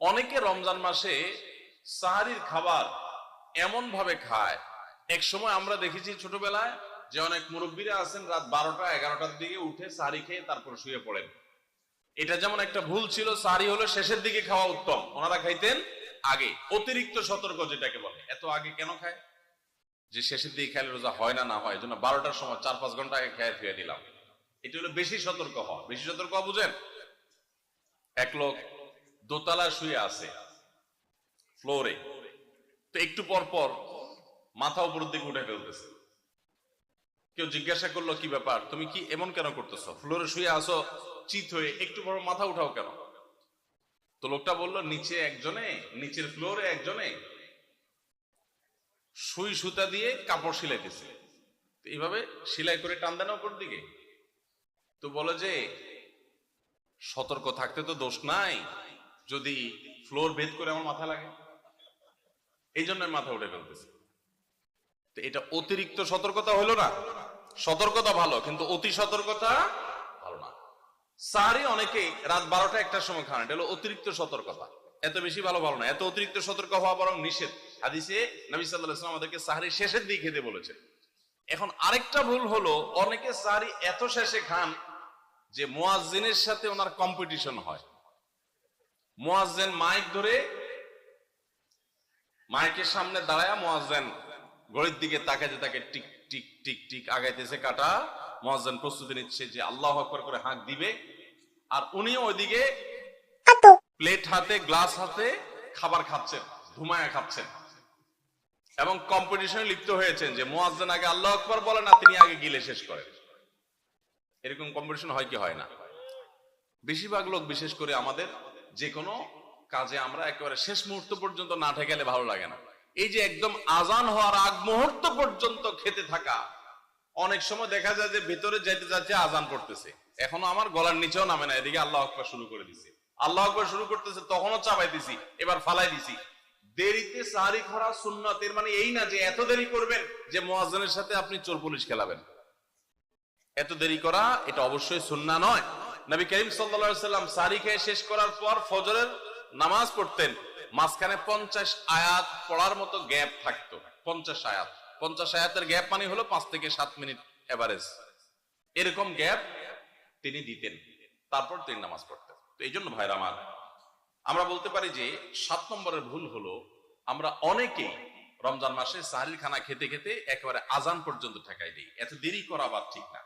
অনেকে রমজান মাসে সাহারির খাবার এমন ভাবে খায়, এক সময় আমরা দেখেছি ছোটবেলায় যে অনেক মুরব্বীরা আছেন রাত 12টা 11টার দিকে উঠে সাহারি খেয়ে তারপর শুয়ে পড়েন। এটা যেমন একটা ভুল ছিল, সাহারি হলো শেষের দিকে খাওয়া উত্তম, ওনারা খাইতেন আগে। অতিরিক্ত সতর্ক যেটাকে বলে, এত আগে কেন খায়? যে শেষের দিকে খাইলে রোজা হয় না, না হয়, এই জন্য 12টার সময় 4-5 ঘন্টা আগে খেয়ে ধুয়ে দিলাম। এটা হলো বেশি সতর্ক হওয়া। বেশি সতর্ক হওয়া বুঝেন? এক লোক দোতলায় শুয়ে আছে ফ্লোরে, তো একটু পর পর মাথা উপরের দিকে উঠে ফেলতেছে। কেউ জিজ্ঞাসা করলো, কি ব্যাপার, তুমি কি এমন কেন করতেছো? ফ্লোরে শুয়ে আসো চিত হয়ে, একটু পর মাথা উঠাও কেন? তো লোকটা বললো, নিচের ফ্লোরে একজনে সুই সুতা দিয়ে কাপড় সিলাইতেছে, এইভাবে সেলাই করে টান দেন উপর দিকে। তো বলে যে সতর্ক থাকতে তো দোষ নাই, যদি ফ্লোর ভেদ করে আমার মাথা লাগে, এই জন্য মাথা উঠে ফেলতেছে। তো এটা অতিরিক্ত সতর্কতা হলো না? সতর্কতা ভালো, কিন্তু অতি সতর্কতা ভালো না। সাহারি অনেকে রাত 12টা 1টার সময় খান, এটা হলো অতিরিক্ত সতর্কতা। এত বেশি ভালো না, এত অতিরিক্ত সতর্ক হওয়া বরং নিষেধ। হাদিসে নবী সাল্লাল্লাহু আলাইহি ওয়াসাল্লাম আমাদেরকে সাহারি শেষের দিকে খেতে বলেছে। এখন আরেকটা ভুল হলো, অনেকে সাহারি এত শেষে খান যে মুয়াজ্জিনের সাথে ওনার কম্পিটিশন হয়। মুয়াজ্জিন মাইক ধরে, মাইকের সামনে দাঁড়ায় মুয়াজ্জিন ঘড়ির দিকে তাকাইতে থাকে, টিক টিক টিক টিক আগাইতেছে কাটা। মুয়াজ্জিন প্রস্তুতি নিচ্ছে যে আল্লাহু আকবার করে হাঁক দিবে, আর উনি ওইদিকে প্লেট হাতে গ্লাস হাতে খাবার খাচ্ছেন, ধুমায়া খাচ্ছেন, এবং কম্পিটিশনে লিপ্ত হয়েছেন যে মুয়াজ্জিন আগে আল্লাহু আকবার বলে না, তিনি আগে গিলে শেষ করেন। এরকম কম্পিটিশন হয় কি হয় না? বেশিরভাগ লোক, বিশেষ করে আমাদের যে কোনো কাজে আমরা একেবারে শেষ মুহূর্ত পর্যন্ত না ঠেকালে ভালো লাগে না। এই যে একদম আজান হওয়ার আগ মুহূর্ত পর্যন্ত খেতে থাকা, অনেক সময় দেখা যায় যে ভেতরে যেতে যাচ্ছে আজান পড়তেছে, এখনো আমার গলার নিচেও নামে না, এদিকে আল্লাহু আকবার শুরু করে দিছি, আল্লাহু আকবার শুরু করতেছে, তখনও চাপাই দিছি, এবার ফালাই দিছি। দেরিতে সাহারি করা সুন্নাত, এর মানে এই না যে এত দেরি করবেন যে মুয়াজ্জিনের সাথে আপনি চোর পুলিশ খেলাবেন। এত দেরি করা এটা অবশ্যই সুন্নাহ নয়। নবী করিম সাল্লাল্লাহু আলাইহি ওয়াসাল্লাম সাহারি খেয়ে শেষ করার পর ফজরের নামাজ পড়তেন, মাঝখানে 50 আয়াত পড়ার মতো গ্যাপ থাকতো। 50 আয়াত, 50 আয়াতের গ্যাপ মানে হলো 5 থেকে 7 মিনিট এভারেজ, এরকম গ্যাপ তিনি দিতেন, তারপর তিনি নামাজ পড়তেন। তো এই জন্য ভাইরা আমার, আমরা বলতে পারি যে 7 নম্বরের ভুল হলো, আমরা অনেকেই রমজান মাসে সাহারির খানা খেতে খেতে একেবারে আজান পর্যন্ত ঠেকাই দিই। এত দেরি করা আবার ঠিক না।